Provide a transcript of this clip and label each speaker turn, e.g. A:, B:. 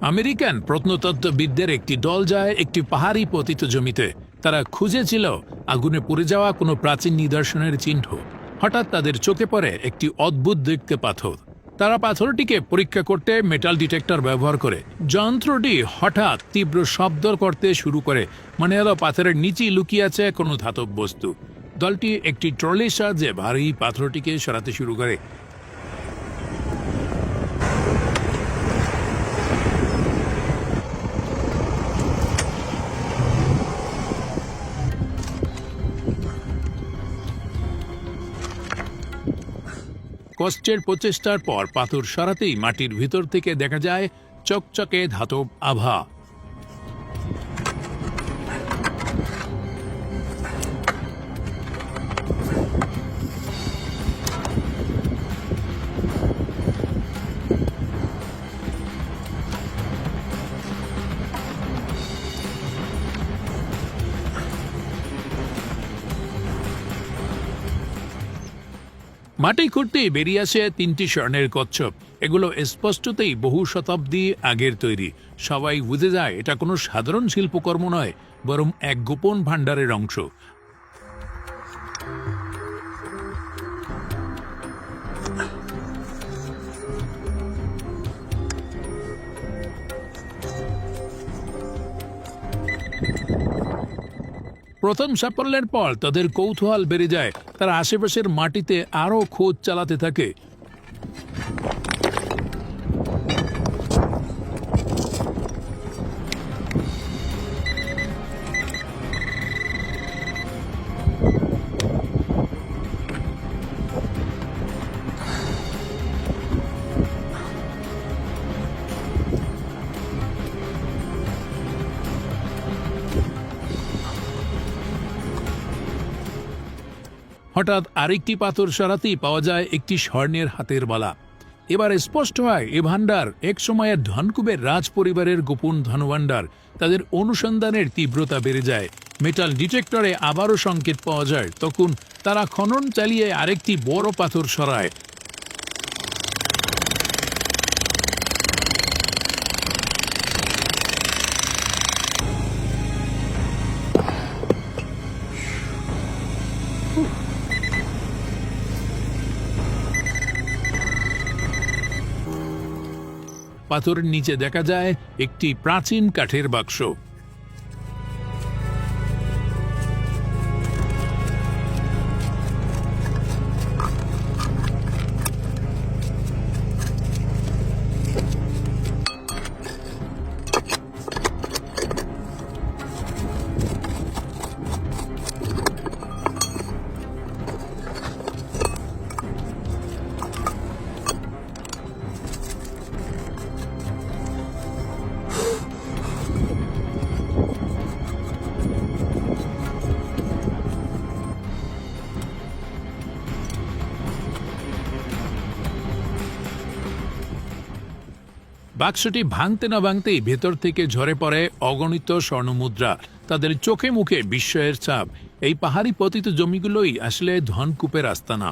A: American প্রত্নতত্ত্ববিদদের একটি দল যায় একটি পাহাড়ি পতিত জমিতে। তারা খুঁজেছিল আগুনে পুড়ে যাওয়া কোনো প্রাচীন নিদর্শনের চিহ্ন। হঠাৎ তাদের চোখে পড়ে একটি অদ্ভুত দেখতে পাথর। তারা পাথরটিকে পরীক্ষা করতে মেটাল ডিটেক্টর ব্যবহার করে। যন্ত্রটি হঠাৎ তীব্র শব্দ করতে শুরু করে, মনে হলো পাথরের নিচেই লুকিয়ে আছে কোনো ধাতব বস্তু। দলটি একটি ট্রলির সাহায্যে ভারী পাথরটিকে সরাতে শুরু করে। কষ্টের প্রচেষ্টার পর পাথর সরাতেই মাটির ভিতর থেকে দেখা যায় চকচকে ধাতব আভা। মাটি খুঁড়তেই বেরিয়ে আসে 3টি স্বর্ণের কচ্ছপ। এগুলো স্পষ্টতেই বহু শতাব্দী আগের তৈরি। সবাই বুঝে যায় এটা কোনো সাধারণ শিল্পকর্ম নয়, বরং এক গোপন ভাণ্ডারের অংশ। প্রথম সাফল্যের পর তাদের কৌতূহল বেড়ে যায়। তারা আশেপাশের মাটিতে আরও খোঁজ চালাতে থাকে। হঠাৎ আরেকটি পাথর সরাতেই পাওয়া যায় একটি স্বর্ণের হাতের বালা। এবার স্পষ্ট হয় এ ভাণ্ডার এক সময়ের ধনকুবের রাজ পরিবারের গোপন ধনভাণ্ডার। তাদের অনুসন্ধানের তীব্রতা বেড়ে যায়। মেটাল ডিটেক্টরে আবারও সংকেত পাওয়া যায়। তখন তারা খনন চালিয়ে আরেকটি বড় পাথর সরায়। পাথরের নিচে দেখা যায় একটি প্রাচীন কাঠের বাক্স। বাক্সটি ভাঙতে না ভাঙতেই ভেতর থেকে ঝরে পড়ে অগণিত স্বর্ণমুদ্রা। তাদের চোখে মুখে বিস্ময়ের ছাপ। এই পাহাড়ি পতিত জমিগুলোই আসলে ধনকূপের আস্তানা।